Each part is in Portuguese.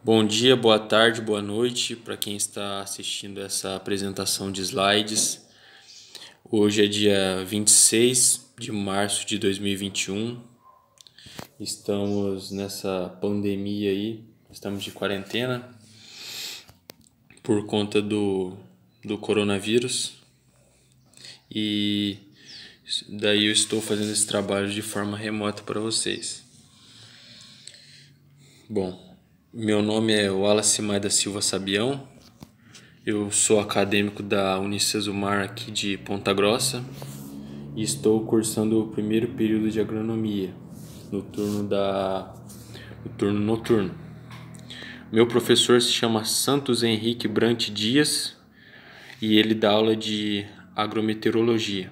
Bom dia, boa tarde, boa noite para quem está assistindo essa apresentação de slides. Hoje é dia 26 de março de 2021. Estamos nessa pandemia aí, estamos de quarentena por conta do coronavírus. E daí eu estou fazendo esse trabalho de forma remota para vocês. Bom, meu nome é Wallace Maia da Silva Sabião, eu sou acadêmico da Unicesumar aqui de Ponta Grossa e estou cursando o primeiro período de agronomia no turno noturno. Meu professor se chama Santos Henrique Brant Dias e ele dá aula de agrometeorologia.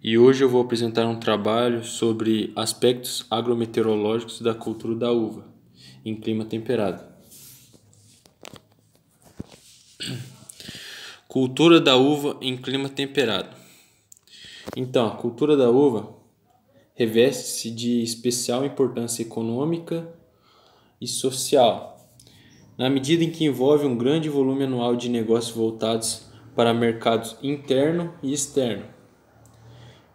E hoje eu vou apresentar um trabalho sobre aspectos agrometeorológicos da cultura da uva em clima temperado. Cultura da uva em clima temperado. Então, a cultura da uva reveste-se de especial importância econômica e social, na medida em que envolve um grande volume anual de negócios voltados para mercados interno e externo.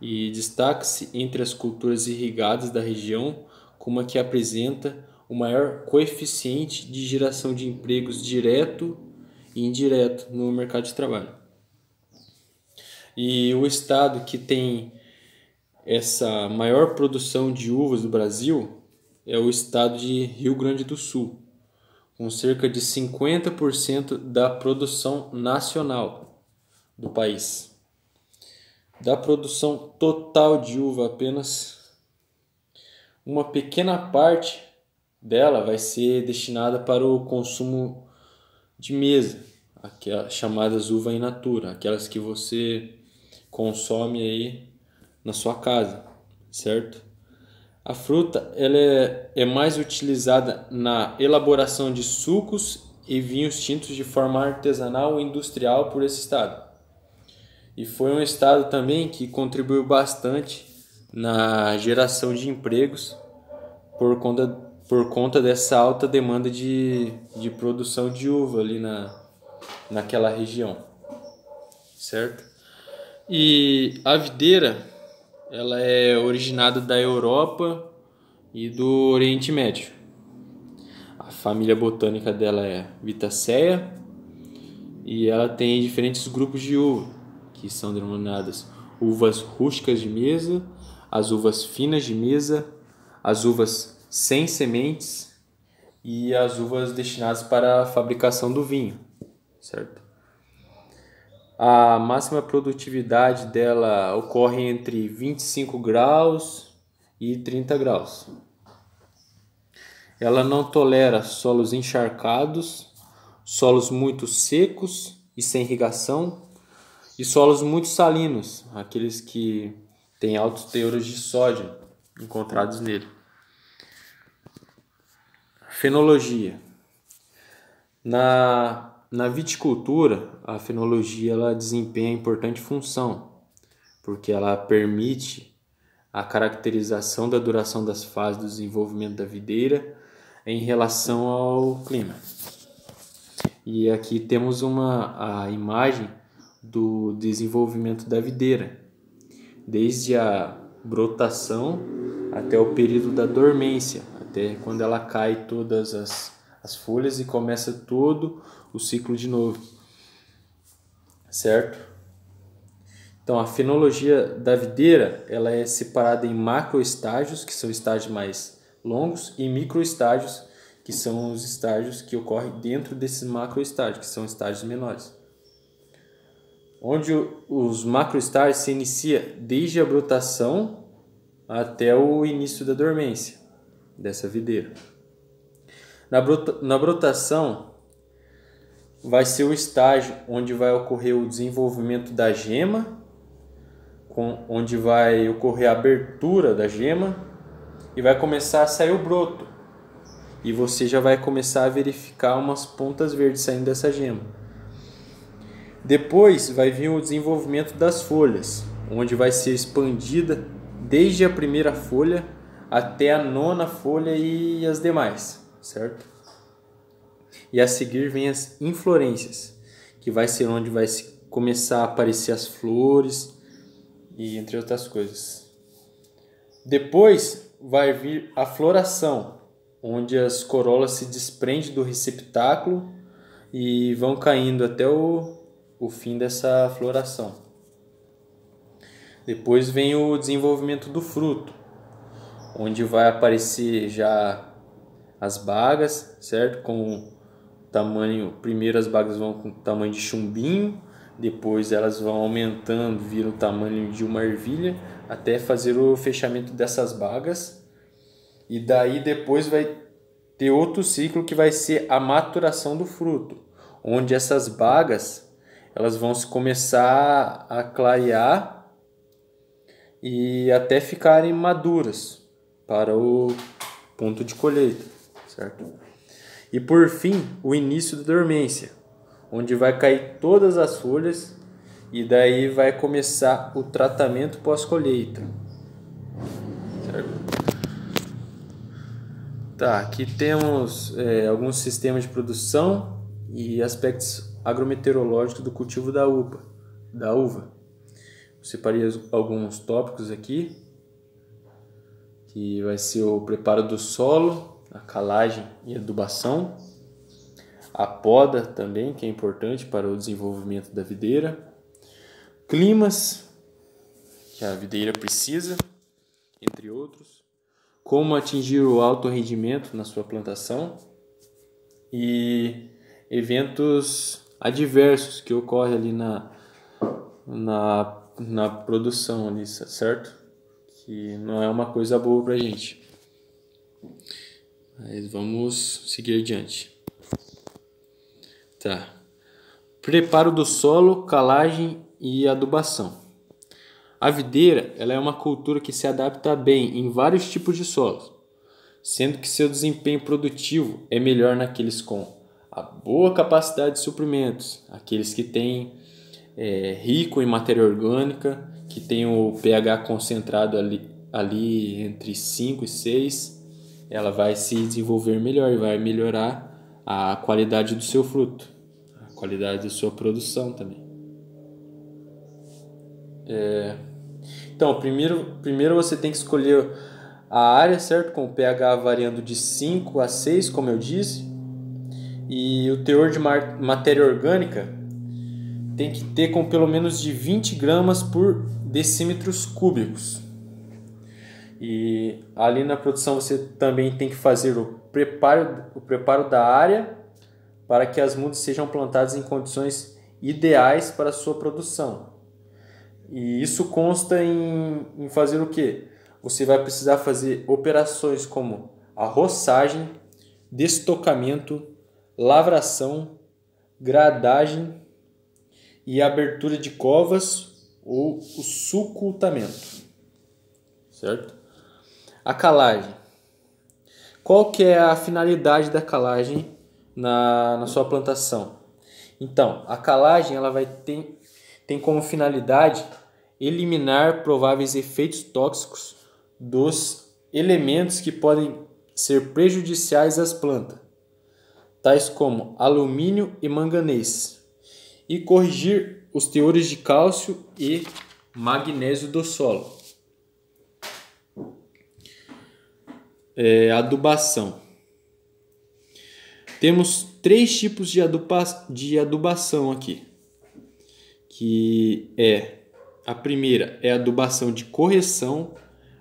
E destaca-se entre as culturas irrigadas da região como a que apresenta o maior coeficiente de geração de empregos direto e indireto no mercado de trabalho. E o estado que tem essa maior produção de uvas do Brasil é o estado de Rio Grande do Sul, com cerca de 50% da produção nacional do país. Da produção total de uva, apenas uma pequena parte dela vai ser destinada para o consumo de mesa, aquelas chamadas uva in natura, aquelas que você consome aí na sua casa, certo? A fruta ela é mais utilizada na elaboração de sucos e vinhos tintos de forma artesanal e industrial por esse estado. E foi um estado também que contribuiu bastante na geração de empregos por conta dessa alta demanda de produção de uva ali naquela região, certo? E a videira ela é originada da Europa e do Oriente Médio. A família botânica dela é Vitaceae e ela tem diferentes grupos de uva, que são denominadas uvas rústicas de mesa, as uvas finas de mesa, as uvas sem sementes e as uvas destinadas para a fabricação do vinho, certo? A máxima produtividade dela ocorre entre 25 graus e 30 graus. Ela não tolera solos encharcados, solos muito secos e sem irrigação, e solos muito salinos, aqueles que têm altos teores de sódio encontrados nele. Fenologia. Na viticultura, a fenologia ela desempenha importante função, porque ela permite a caracterização da duração das fases do desenvolvimento da videira em relação ao clima. E aqui temos a imagem do desenvolvimento da videira, desde a brotação até o período da dormência, até quando ela cai todas as folhas e começa todo o ciclo de novo, certo? Então a fenologia da videira ela é separada em macroestágios, que são estágios mais longos, e microestágios, que são os estágios que ocorrem dentro desses macroestágios, que são estágios menores. Onde os macroestágios se inicia desde a brotação até o início da dormência dessa videira. Na brotação vai ser o estágio onde vai ocorrer o desenvolvimento da gema, onde vai ocorrer a abertura da gema e vai começar a sair o broto. E você já vai começar a verificar umas pontas verdes saindo dessa gema. Depois vai vir o desenvolvimento das folhas, onde vai ser expandida desde a primeira folha até a nona folha e as demais, certo? E a seguir vem as inflorescências, que vai ser onde vai começar a aparecer as flores e entre outras coisas. Depois vai vir a floração, onde as corolas se desprendem do receptáculo e vão caindo até o fim dessa floração. Depois vem o desenvolvimento do fruto, onde vai aparecer já as bagas, certo? Com tamanho, primeiro as bagas vão com tamanho de chumbinho, depois elas vão aumentando, viram o tamanho de uma ervilha, até fazer o fechamento dessas bagas. E daí depois vai ter outro ciclo que vai ser a maturação do fruto, onde essas bagas elas vão começar a clarear e até ficarem maduras para o ponto de colheita, certo? E por fim, o início da dormência, onde vai cair todas as folhas e daí vai começar o tratamento pós-colheita, certo? Tá, aqui temos alguns sistemas de produção e aspectos agrometeorológicos do cultivo da uva. Eu separei alguns tópicos aqui, que vai ser o preparo do solo, a calagem e adubação, a poda também, que é importante para o desenvolvimento da videira, climas que a videira precisa, entre outros, como atingir o alto rendimento na sua plantação e eventos adversos que ocorrem ali na produção ali, certo? Que não é uma coisa boa pra gente. Mas vamos seguir adiante. Tá. Preparo do solo, calagem e adubação. A videira, ela é uma cultura que se adapta bem em vários tipos de solos, sendo que seu desempenho produtivo é melhor naqueles com a boa capacidade de suprimentos, aqueles que têm rico em matéria orgânica, que tem o pH concentrado ali entre 5 e 6, ela vai se desenvolver melhor e vai melhorar a qualidade do seu fruto, a qualidade da sua produção também. Então, primeiro você tem que escolher a área, certo? Com o pH variando de 5 a 6, como eu disse. E o teor de matéria orgânica tem que ter com pelo menos de 20 gramas por decímetros cúbicos. E ali na produção você também tem que fazer o preparo da área para que as mudas sejam plantadas em condições ideais para a sua produção. E isso consta em fazer o quê? Você vai precisar fazer operações como a roçagem, destocamento, lavração, gradagem e abertura de covas ou o sucultamento, certo? A calagem. Qual que é a finalidade da calagem na sua plantação? Então, a calagem ela tem como finalidade eliminar prováveis efeitos tóxicos dos elementos que podem ser prejudiciais às plantas, tais como alumínio e manganês, e corrigir os teores de cálcio e magnésio do solo. Adubação. Temos 3 tipos de adubação aqui, que a primeira é a adubação de correção,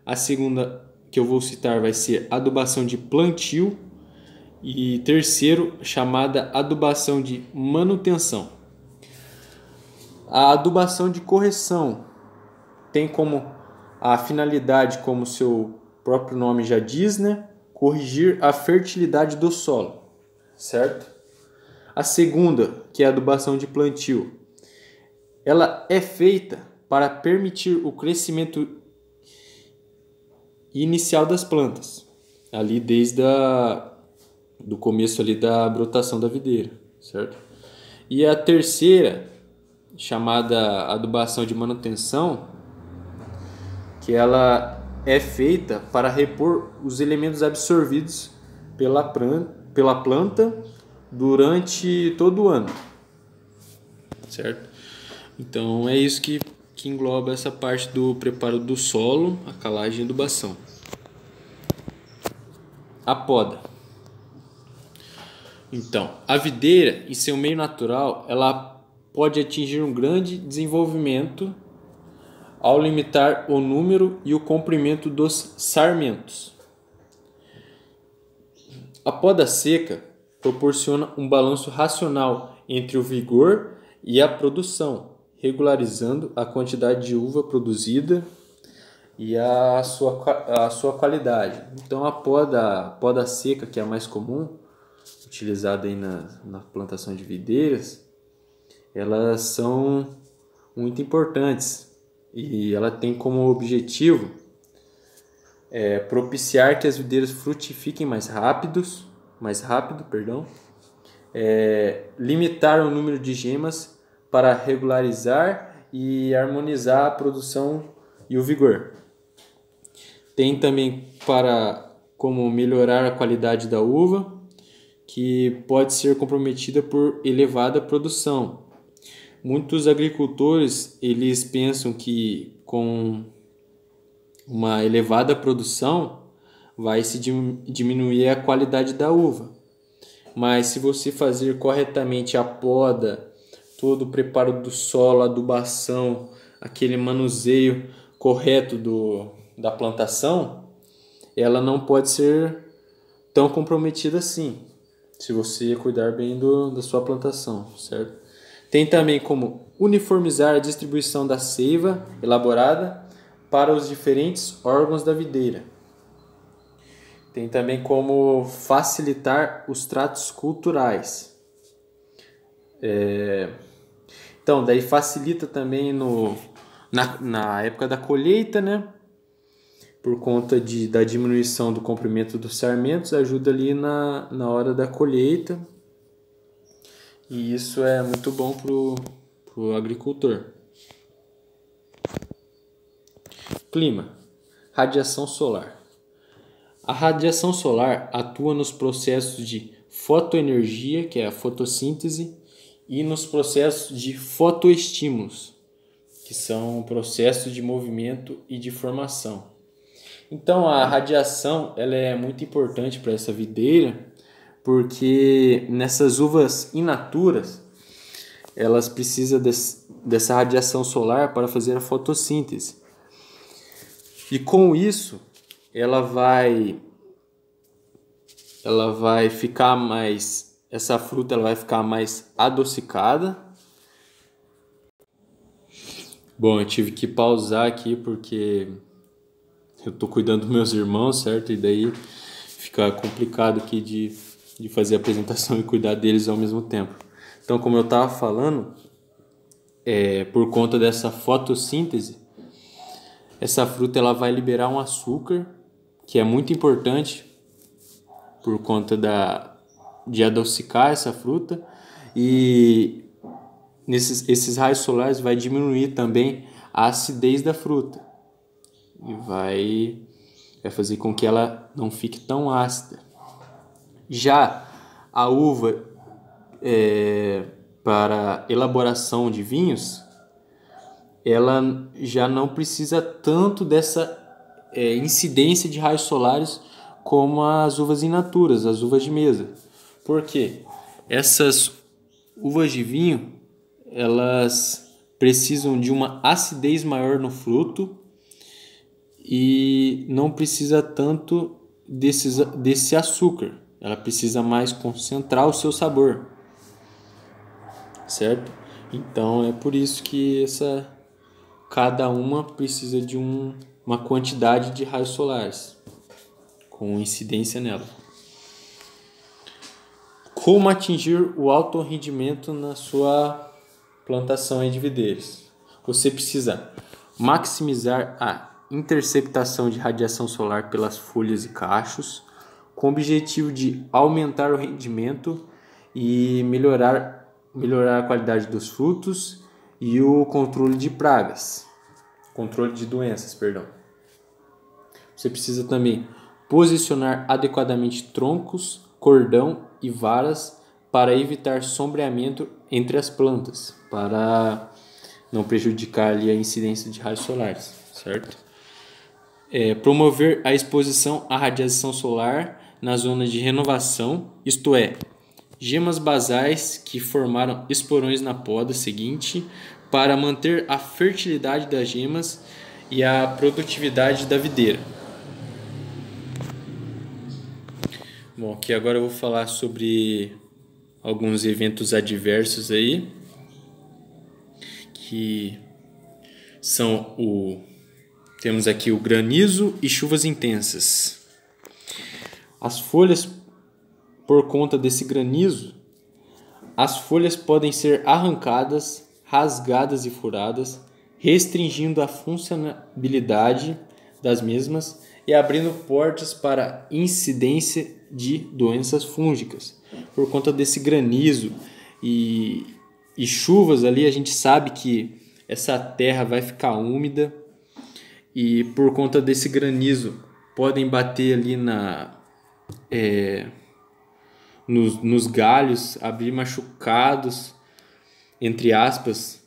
a segunda que eu vou citar vai ser adubação de plantio e terceiro chamada adubação de manutenção. A adubação de correção tem como a finalidade, como seu próprio nome já diz, né? Corrigir a fertilidade do solo, certo? A segunda, que é a adubação de plantio, ela é feita para permitir o crescimento inicial das plantas, ali desde do começo ali da brotação da videira, certo? E a terceira, chamada adubação de manutenção, que ela é feita para repor os elementos absorvidos pela planta durante todo o ano, certo? Então é isso que engloba essa parte do preparo do solo, a calagem e adubação. A poda. Então, a videira, em seu meio natural, ela pode atingir um grande desenvolvimento ao limitar o número e o comprimento dos sarmentos. A poda seca proporciona um balanço racional entre o vigor e a produção, regularizando a quantidade de uva produzida e a sua qualidade. Então a poda seca, que é a mais comum, utilizada aí na plantação de videiras, elas são muito importantes e ela tem como objetivo propiciar que as videiras frutifiquem mais rápido, limitar o número de gemas para regularizar e harmonizar a produção e o vigor. Tem também como melhorar a qualidade da uva, que pode ser comprometida por elevada produção. Muitos agricultores eles pensam que com uma elevada produção vai se diminuir a qualidade da uva. Mas se você fazer corretamente a poda, todo o preparo do solo, a adubação, aquele manuseio correto da plantação, ela não pode ser tão comprometida assim, se você cuidar bem da sua plantação, certo? Tem também como uniformizar a distribuição da seiva elaborada para os diferentes órgãos da videira. Tem também como facilitar os tratos culturais. Então, daí facilita também na época da colheita, né? Por conta da diminuição do comprimento dos sarmentos, ajuda ali na hora da colheita. E isso é muito bom pro agricultor. Clima. Radiação solar. A radiação solar atua nos processos de fotoenergia, que é a fotossíntese, e nos processos de fotoestímulos, que são processos de movimento e de formação. Então a radiação ela é muito importante para essa videira, porque nessas uvas in naturas elas precisam dessa radiação solar para fazer a fotossíntese. E com isso ela vai ficar mais, essa fruta ela vai ficar mais adocicada. Bom, eu tive que pausar aqui porque eu tô cuidando dos meus irmãos, certo? E daí fica complicado aqui de fazer a apresentação e cuidar deles ao mesmo tempo. Então, como eu estava falando, por conta dessa fotossíntese, essa fruta ela vai liberar um açúcar, que é muito importante por conta de adocicar essa fruta, e esses raios solares vai diminuir também a acidez da fruta e vai fazer com que ela não fique tão ácida. Já a uva para elaboração de vinhos, ela já não precisa tanto dessa incidência de raios solares como as uvas in naturas, as uvas de mesa. Por quê? Essas uvas de vinho, elas precisam de uma acidez maior no fruto e não precisa tanto desse açúcar. Ela precisa mais concentrar o seu sabor, certo? Então é por isso que cada uma precisa de uma quantidade de raios solares com incidência nela. Como atingir o alto rendimento na sua plantação de videiras? Você precisa maximizar a interceptação de radiação solar pelas folhas e cachos, com o objetivo de aumentar o rendimento e melhorar a qualidade dos frutos e o controle de doenças, perdão. Você precisa também posicionar adequadamente troncos, cordão e varas para evitar sombreamento entre as plantas, para não prejudicar ali a incidência de raios solares, certo? Promover a exposição à radiação solar na zona de renovação, isto é, gemas basais que formaram esporões na poda seguinte, para manter a fertilidade das gemas e a produtividade da videira. Bom, aqui agora eu vou falar sobre alguns eventos adversos aí, que são temos aqui o granizo e chuvas intensas. As folhas, por conta desse granizo, as folhas podem ser arrancadas, rasgadas e furadas, restringindo a funcionalidade das mesmas e abrindo portas para incidência de doenças fúngicas. Por conta desse granizo e chuvas ali, a gente sabe que essa terra vai ficar úmida, e por conta desse granizo podem bater ali nos galhos, abrir machucados, entre aspas,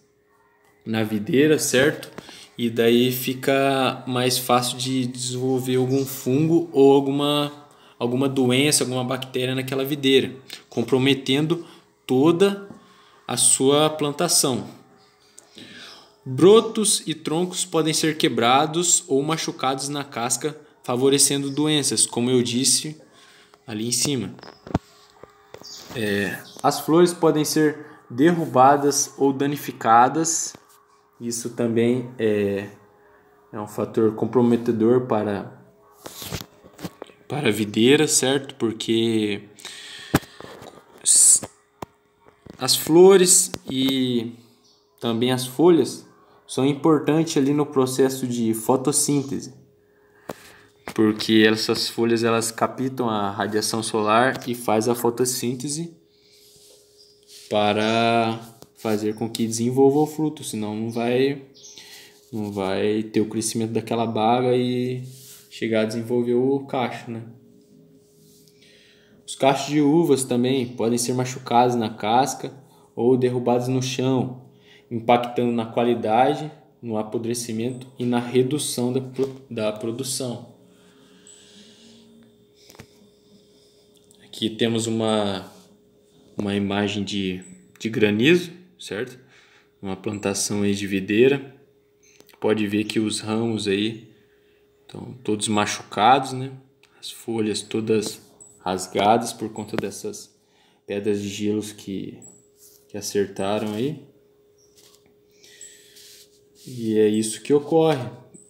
na videira, certo? E daí fica mais fácil de desenvolver algum fungo ou alguma doença, alguma bactéria naquela videira, comprometendo toda a sua plantação. Brotos e troncos podem ser quebrados ou machucados na casca, favorecendo doenças, como eu disse ali em cima. As flores podem ser derrubadas ou danificadas. Isso também é um fator comprometedor para a videira, certo? Porque as flores e também as folhas são importantes ali no processo de fotossíntese, porque essas folhas elas captam a radiação solar e faz a fotossíntese para fazer com que desenvolva o fruto, senão não vai ter o crescimento daquela baga e chegar a desenvolver o cacho, né? Os cachos de uvas também podem ser machucados na casca ou derrubados no chão, impactando na qualidade, no apodrecimento e na redução da produção. Aqui temos uma imagem de granizo, certo? Uma plantação aí de videira. Pode ver que os ramos aí estão todos machucados, né? As folhas todas rasgadas por conta dessas pedras de gelos que acertaram aí. E é isso que ocorre.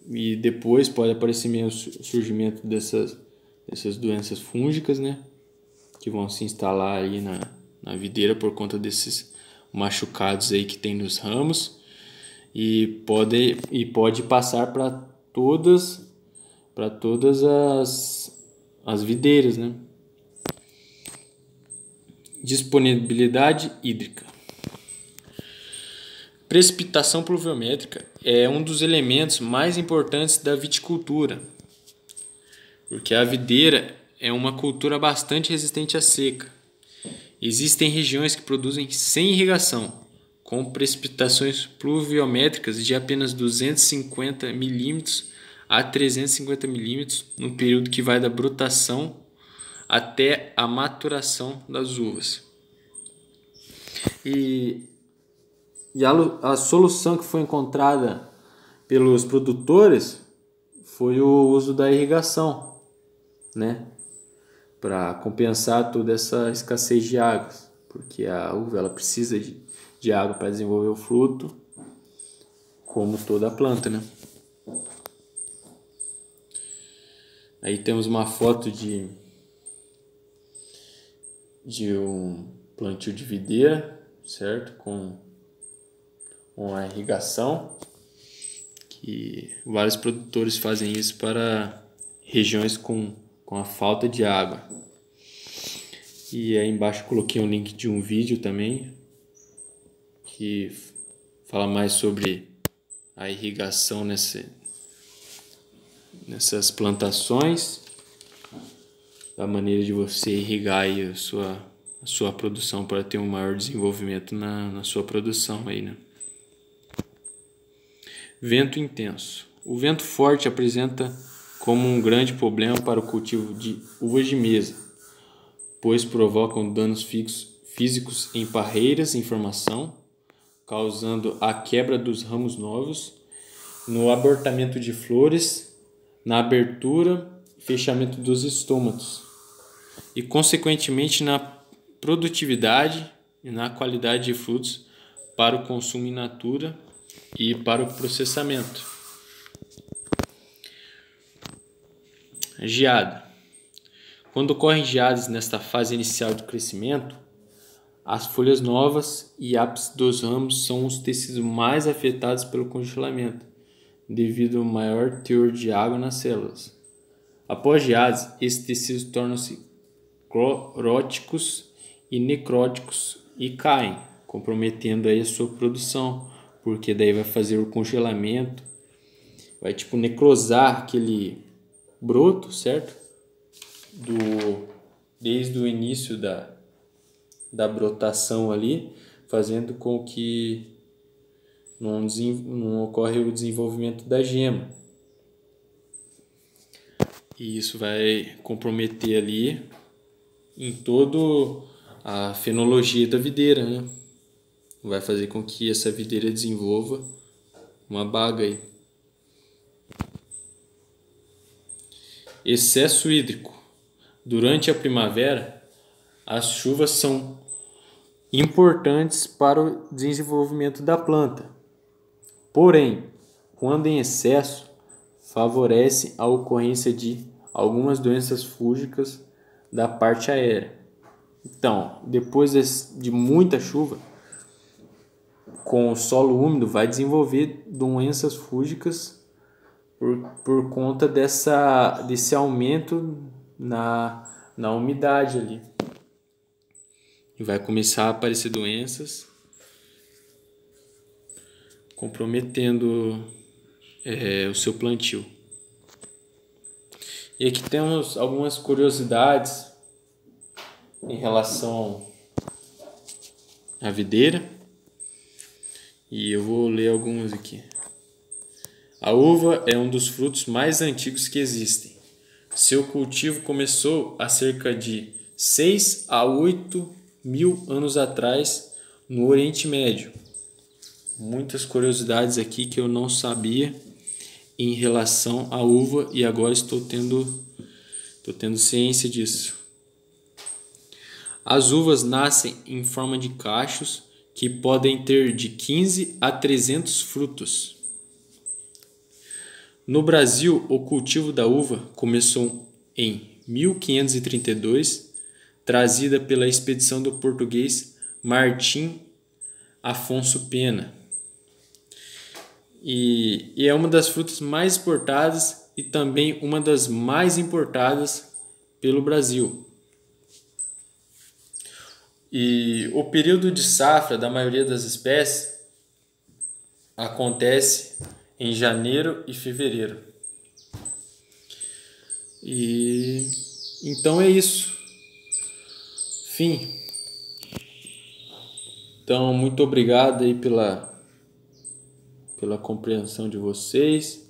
E depois pode aparecer mesmo o surgimento dessas doenças fúngicas, né? Que vão se instalar aí na videira por conta desses machucados aí que tem nos ramos. E pode passar para todas as videiras, né? Disponibilidade hídrica. Precipitação pluviométrica é um dos elementos mais importantes da viticultura, porque a videira é uma cultura bastante resistente à seca. Existem regiões que produzem sem irrigação, com precipitações pluviométricas de apenas 250 mm a 350 mm no período que vai da brotação até a maturação das uvas. E a solução que foi encontrada pelos produtores foi o uso da irrigação, né? Para compensar toda essa escassez de águas, porque a uva ela precisa de água para desenvolver o fruto, como toda a planta, né? Aí temos uma foto de um plantio de videira, certo? Com a irrigação, que vários produtores fazem isso para regiões com a falta de água. E aí embaixo coloquei um link de um vídeo também que fala mais sobre a irrigação nessas plantações, da maneira de você irrigar aí a sua a sua produção, para ter um maior desenvolvimento na sua produção aí, né? Vento intenso. O vento forte apresenta como um grande problema para o cultivo de uvas de mesa, pois provocam danos físicos em parreiras em formação, causando a quebra dos ramos novos, no abortamento de flores, na abertura e fechamento dos estômatos, e consequentemente na produtividade e na qualidade de frutos para o consumo in natura e para o processamento. Geada. Quando ocorrem geadas nesta fase inicial de crescimento, as folhas novas e ápices dos ramos são os tecidos mais afetados pelo congelamento, devido ao maior teor de água nas células. Após geadas, esses tecidos tornam-se cloróticos e necróticos e caem, comprometendo aí a sua produção, porque daí vai fazer o congelamento, vai necrosar aquele broto, certo? Desde o início da brotação ali, fazendo com que não ocorre o desenvolvimento da gema. E isso vai comprometer ali em toda a fenologia da videira, né? Vai fazer com que essa videira desenvolva uma baga aí. Excesso hídrico. Durante a primavera, as chuvas são importantes para o desenvolvimento da planta. Porém, quando em excesso, favorece a ocorrência de algumas doenças fúngicas da parte aérea. Então, depois de muita chuva, com o solo úmido, vai desenvolver doenças fúngicas por conta desse aumento na umidade ali. E vai começar a aparecer doenças comprometendo o seu plantio. E aqui temos algumas curiosidades em relação à videira. E eu vou ler algumas aqui. A uva é um dos frutos mais antigos que existem. Seu cultivo começou há cerca de 6 a 8 mil anos atrás no Oriente Médio. Muitas curiosidades aqui que eu não sabia em relação à uva e agora estou tendo ciência disso. As uvas nascem em forma de cachos que podem ter de 15 a 300 frutos. No Brasil, o cultivo da uva começou em 1532, trazida pela expedição do português Martim Afonso Pena. E é uma das frutas mais exportadas e também uma das mais importadas pelo Brasil. E o período de safra da maioria das espécies acontece em janeiro e fevereiro. E então é isso. Fim. Então, muito obrigado aí pela compreensão de vocês.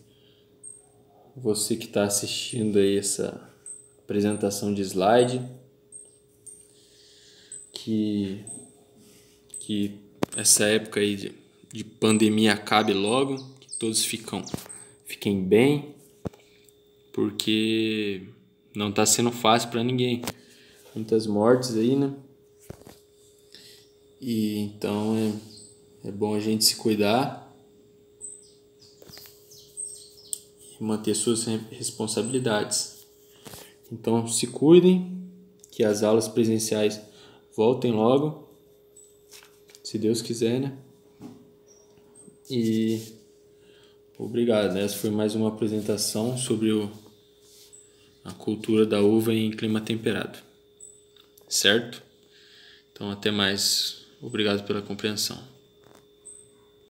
Você que está assistindo aí essa apresentação de slide. Que essa época aí de pandemia acabe logo, que todos fiquem bem, porque não está sendo fácil para ninguém. Muitas mortes aí, né? E então é bom a gente se cuidar e manter suas responsabilidades. Então se cuidem, que as aulas presenciais voltem logo, se Deus quiser, né? E obrigado, né? Essa foi mais uma apresentação sobre a cultura da uva em clima temperado, certo? Então até mais, obrigado pela compreensão.